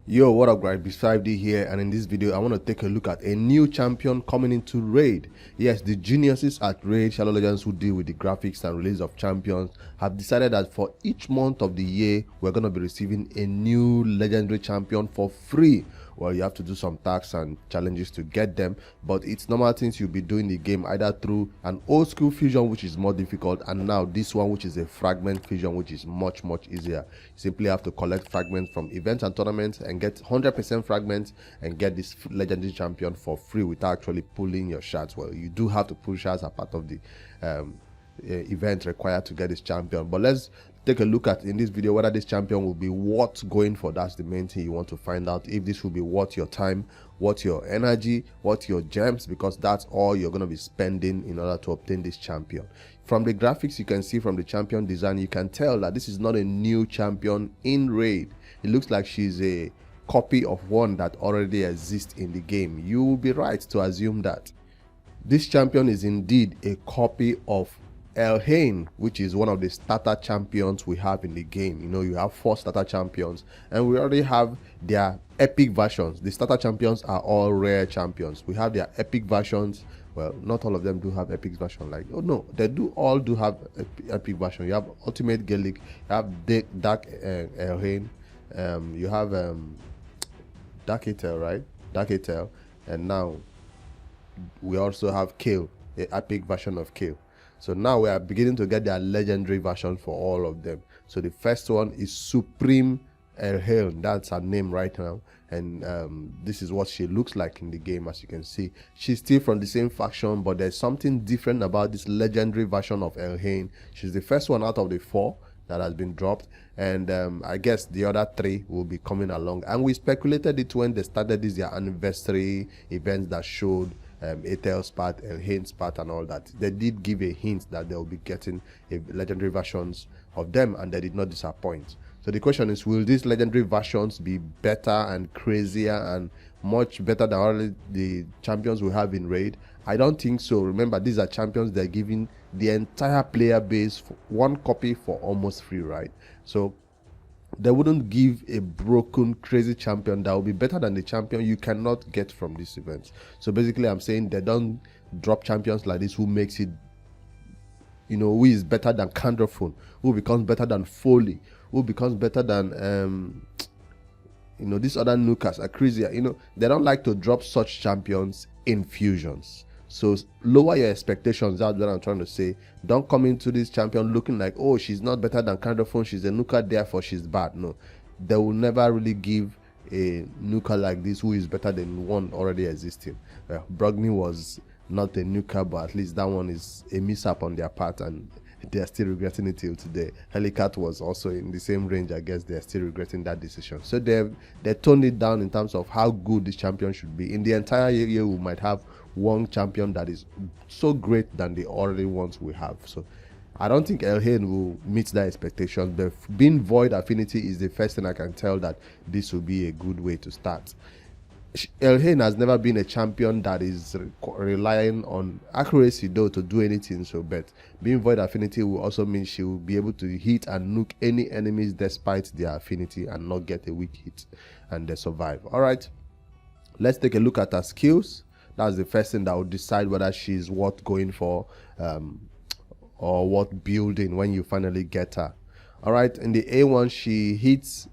Yo, what up guys, B5D here, and in this video I want to take a look at a new champion coming into Raid. Yes, the geniuses at Raid Shadow Legends who deal with the graphics and release of champions have decided that for each month of the year we're going to be receiving a new legendary champion for free. Well, you have to do some tasks and challenges to get them, but it's normal things you'll be doing the game either through an old school fusion, which is more difficult, and now this one, which is a fragment fusion, which is much easier. You simply have to collect fragments from events and tournaments and get 100% fragments and get this legendary champion for free without actually pulling your shards. Well, you do have to pull shards as part of the event required to get this champion, but let's take a look at in this video whether this champion will be worth going for. That's the main thing you want to find out, if this will be worth your time, worth your energy, worth your gems, because that's all you're going to be spending in order to obtain this champion. From the graphics you can see, from the champion design, you can tell that this is not a new champion in Raid. It looks like she's a copy of one that already exists in the game. You will be right to assume that this champion is indeed a copy of Elhain, which is one of the starter champions we have in the game. You know, you have 4 starter champions and we already have their epic versions. The starter champions are all rare champions. We have their epic versions. Well, not all of them do have epic version. Like, oh no, they all do have epic version. You have ultimate Gaelic, you have Dark Elhain, you have Dark Elhain, right? Dark Elhain, and now we also have Kale, the epic version of Kale. So now we are beginning to get their legendary version for all of them. So the first one is Supreme Elhain. That's her name right now. And this is what she looks like in the game. As you can see, she's still from the same faction, but there's something different about this legendary version of Elhain. She's the first one out of the 4 that has been dropped, and I guess the other 3 will be coming along. And we speculated it when they started this their anniversary events that showed Etel's part, Elhain's part, and all that. They did give a hint that they will be getting legendary versions of them, and they did not disappoint. So the question is, will these legendary versions be better and crazier and much better than all the champions we have in Raid? I don't think so. Remember, these are champions they're giving the entire player base for 1 copy for almost free, right? So they wouldn't give a broken crazy champion that will be better than the champion you cannot get from these events. So basically I'm saying they don't drop champions like this who makes it, you know, who is better than Candrophone, who becomes better than Foley, who becomes better than you know, these other nukas are crazier. You know, they don't like to drop such champions in fusions. So lower your expectations. That's what I'm trying to say. Don't come into this champion looking like, oh, she's not better than Candrophone, she's a nuka, therefore she's bad. No, they will never really give a nuka like this who is better than one already existing. Brogni was not a nuka, but at least that one is a mishap on their part, and they're still regretting it till today. Helicat was also in the same range. I guess they're still regretting that decision. So they toned it down in terms of how good this champion should be. In the entire year, we might have one champion that is so great than the already ones we have. So I don't think Elhain will meet that expectation. But being void affinity is the first thing I can tell that this will be a good way to start. Elhain has never been a champion that is relying on accuracy though to do anything. So, but being void affinity will also mean she will be able to hit and nuke any enemies despite their affinity and not get a weak hit, and they survive. All right, let's take a look at her skills. That's the first thing that will decide whether she's worth going for or worth building when you finally get her. All right, in the A1 she hits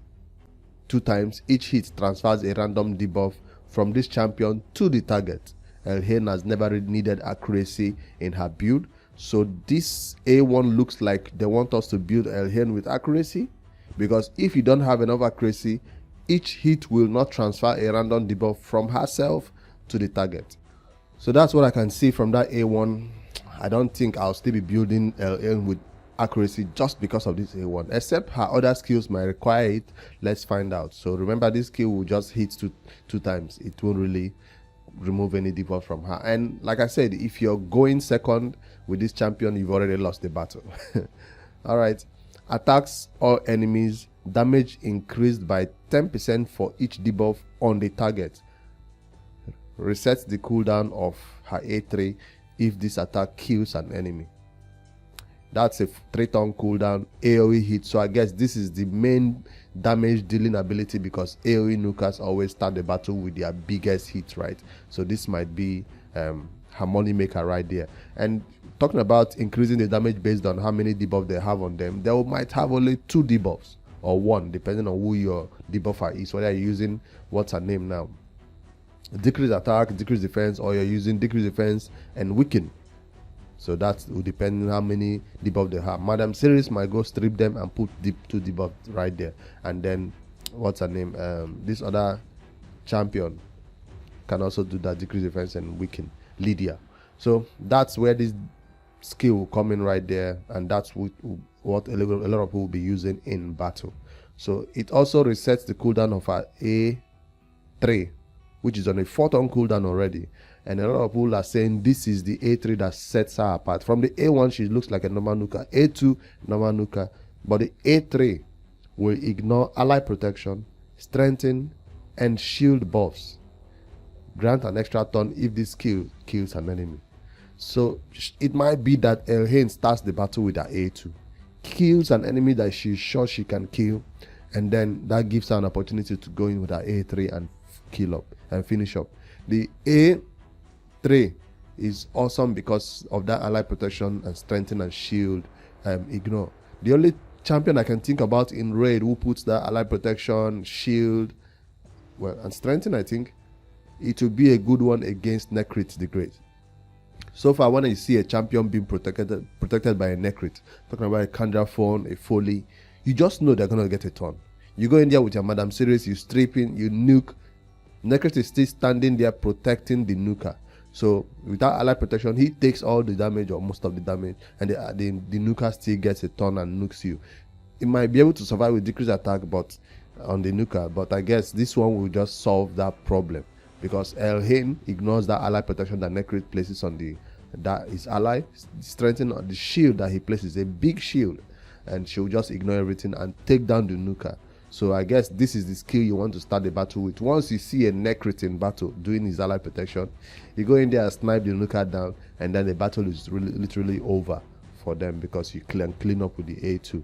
2 times. Each hit transfers a random debuff from this champion to the target. Elhain has never really needed accuracy in her build, so this A1 looks like they want us to build Elhain with accuracy, because if you don't have enough accuracy, each hit will not transfer a random debuff from herself to the target. So that's what I can see from that A1. I don't think I'll still be building Elhain with accuracy just because of this A1, except her other skills might require it. Let's find out. So remember, this skill will just hit two times. It won't really remove any debuff from her. And like I said, if you're going second with this champion, you've already lost the battle. All right, attacks all enemies, damage increased by 10% for each debuff on the target. Resets the cooldown of her A3 if this attack kills an enemy. That's a 3-turn cooldown AoE hit. So I guess this is the main damage dealing ability, because AoE nukas always start the battle with their biggest hit, right? So this might be her money maker right there. And talking about increasing the damage based on how many debuffs they have on them, they might have only 2 debuffs or 1, depending on who your debuffer is, whether you're using, what's her name now, decrease attack, decrease defense, or you're using decrease defense and weaken. So that will depend on how many debuffs they have. Madam Series might go strip them and put 2 debuffs right there. And then, what's her name, this other champion can also do that, decrease defense and weaken, Lydia. So that's where this skill will come in right there, and that's what a lot of people will be using in battle. So it also resets the cooldown of our A3, which is on a 4-turn cooldown already. And a lot of people are saying this is the A3 that sets her apart. From the A1, she looks like a normal nuka, A2, normal nuka, but the A3 will ignore ally protection, strengthen, and shield buffs. Grant an extra turn if this skill kills an enemy. So it might be that Elhain starts the battle with her A2, kills an enemy that she's sure she can kill, and then that gives her an opportunity to go in with her A3 and kill up and finish up. The A3 is awesome because of that ally protection and strengthen and shield ignore. The only champion I can think about in raid who puts that ally protection, shield, well, and strengthen, I think it will be a good one against Necrit the Great. So far, when you see a champion being protected by a Necrit, talking about a Kandraphone, a Foley, you just know they're gonna get a turn. You go in there with your Madam Series, you strip in, you nuke. Necrit is still standing there protecting the nuker. So without ally protection, he takes all the damage or most of the damage, and the nuker still gets a turn and nukes you. It might be able to survive with decreased attack, but on the nuker, but I guess this one will just solve that problem, because Elhain ignores that ally protection that Necrit places on that is ally, strengthen the shield that he places, a big shield, and she'll just ignore everything and take down the nuker. So I guess this is the skill you want to start the battle with. Once you see a Necrit in battle doing his ally protection, you go in there and snipe the nuker down, and then the battle is literally over for them, because you clean up with the A2.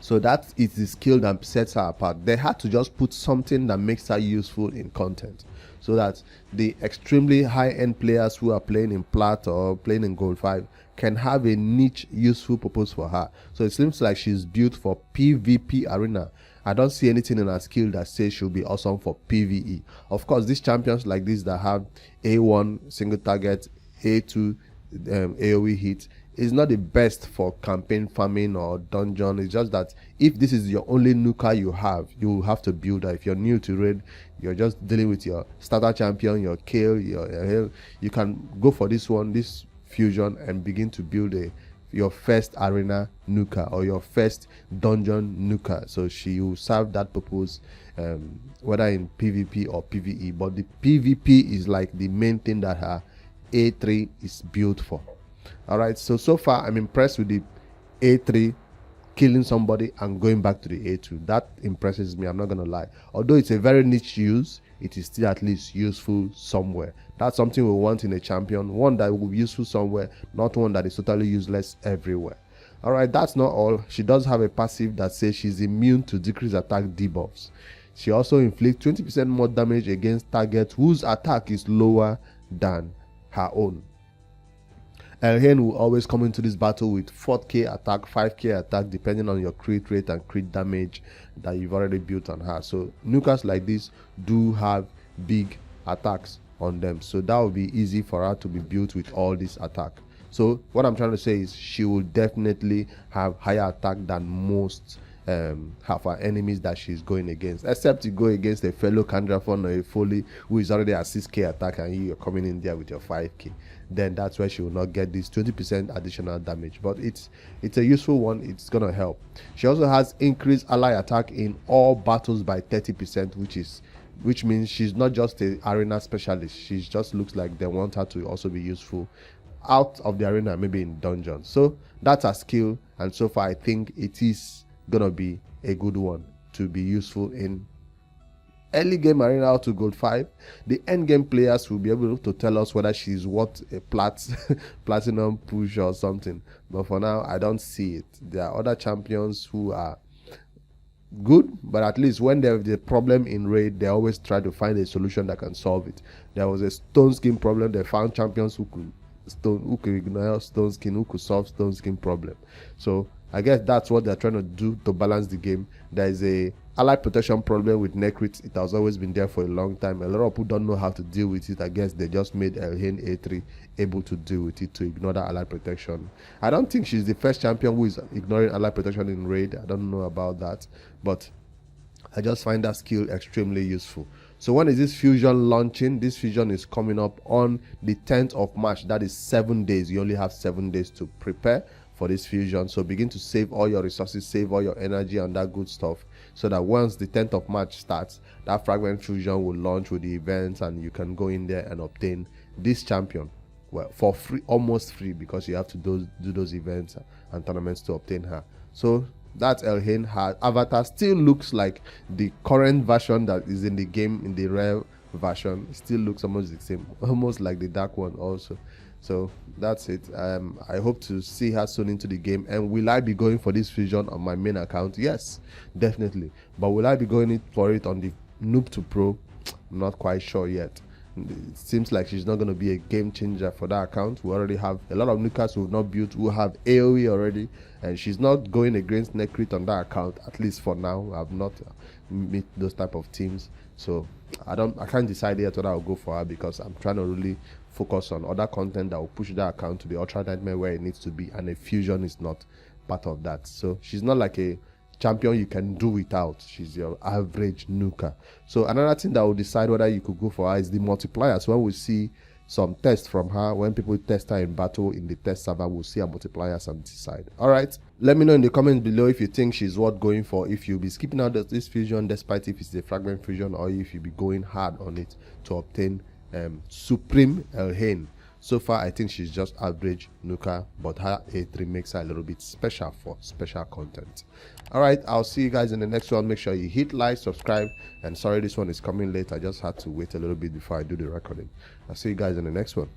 So that is the skill that sets her apart. They had to just put something that makes her useful in content, so that the extremely high-end players who are playing in Plat or playing in Gold 5 can have a niche useful purpose for her. So it seems like she's built for PvP arena. I don't see anything in her skill that says she'll be awesome for PvE. Of course, these champions like this that have A1 single target, A2 AoE hit is not the best for campaign farming or dungeon. It's just that if this is your only nuka you have to build her. If you're new to raid, you're just dealing with your starter champion, your Kale, your Hill, you can go for this one, this fusion, and begin to build your first arena nuka or your first dungeon nuka. So she will serve that purpose, whether in PvP or PvE. But the PvP is like the main thing that her A3 is built for. Alright, so far I'm impressed with the A3 killing somebody and going back to the A2. That impresses me, I'm not gonna lie. Although it's a very niche use, it is still at least useful somewhere. That's something we want in a champion, one that will be useful somewhere, not one that is totally useless everywhere. Alright, that's not all. She does have a passive that says she's immune to decreased attack debuffs. She also inflicts 20% more damage against targets whose attack is lower than her own. Elhain will always come into this battle with 4k attack, 5k attack, depending on your crit rate and crit damage that you've already built on her. So nukas like this do have big attacks on them, so that will be easy for her to be built with all this attack. So what I'm trying to say is she will definitely have higher attack than most half her enemies that she's going against, except you go against a fellow Kandraphone or a Foley who is already at 6k attack and you're coming in there with your 5k. Then that's where she will not get this 20% additional damage, but it's a useful one. It's gonna help. She also has increased ally attack in all battles by 30%, which means she's not just a arena specialist. She just looks like they want her to also be useful out of the arena, maybe in dungeons. So that's her skill, and so far I think it is gonna be a good one to be useful in early game arena out to Gold 5. The end game players will be able to tell us whether she's what a platinum push or something, but for now I don't see it. There are other champions who are good, but at least when there's a problem in raid, they always try to find a solution that can solve it. There was a stone skin problem. They found champions who could ignore stone skin, who could solve stone skin problem. So I guess that's what they're trying to do to balance the game. There is a ally protection problem with Necrit. It has always been there for a long time. A lot of people don't know how to deal with it. I guess they just made Elhain A3 able to deal with it, to ignore that ally protection. I don't think she's the first champion who is ignoring ally protection in raid. I don't know about that, but I just find that skill extremely useful. So when is this fusion launching? This fusion is coming up on the 10th of March. That is 7 days. You only have 7 days to prepare for this fusion. So begin to save all your resources, save all your energy and that good stuff, so that once the 10th of March starts, that fragment fusion will launch with the events, and you can go in there and obtain this champion, well, for free, almost free, because you have to do those events and tournaments to obtain her. So that's Elhain. Her avatar still looks like the current version that is in the game, in the rare version. It still looks almost the same, almost like the dark one also. So that's it. I hope to see her soon into the game. And will I be going for this fusion on my main account? Yes, definitely. But will I be going for it on the noob to pro? I'm not quite sure yet. It seems like she's not going to be a game changer for that account. We already have a lot of newcomers who have not built, who have AoE already, and she's not going against Necrit on that account, at least for now. I've not met those type of teams, so I can't decide yet whether I'll go for her, because I'm trying to really focus on other content that will push that account to the Ultra Nightmare where it needs to be, and a fusion is not part of that. So she's not like a champion you can do without. She's your average nuker. So another thing that will decide whether you could go for her is the multipliers. When we see some tests from her, when people test her in battle in the test server, we'll see her multipliers and decide. All right, let me know in the comments below if you think she's worth going for, if you'll be skipping out this fusion despite if it's a fragment fusion, or if you'll be going hard on it to obtain Supreme Elhain. So far I think she's just average nuka, but her A3 makes her a little bit special for special content. All right, I'll see you guys in the next one. Make sure you hit like, subscribe, and sorry this one is coming late. I just had to wait a little bit before I do the recording. I'll see you guys in the next one.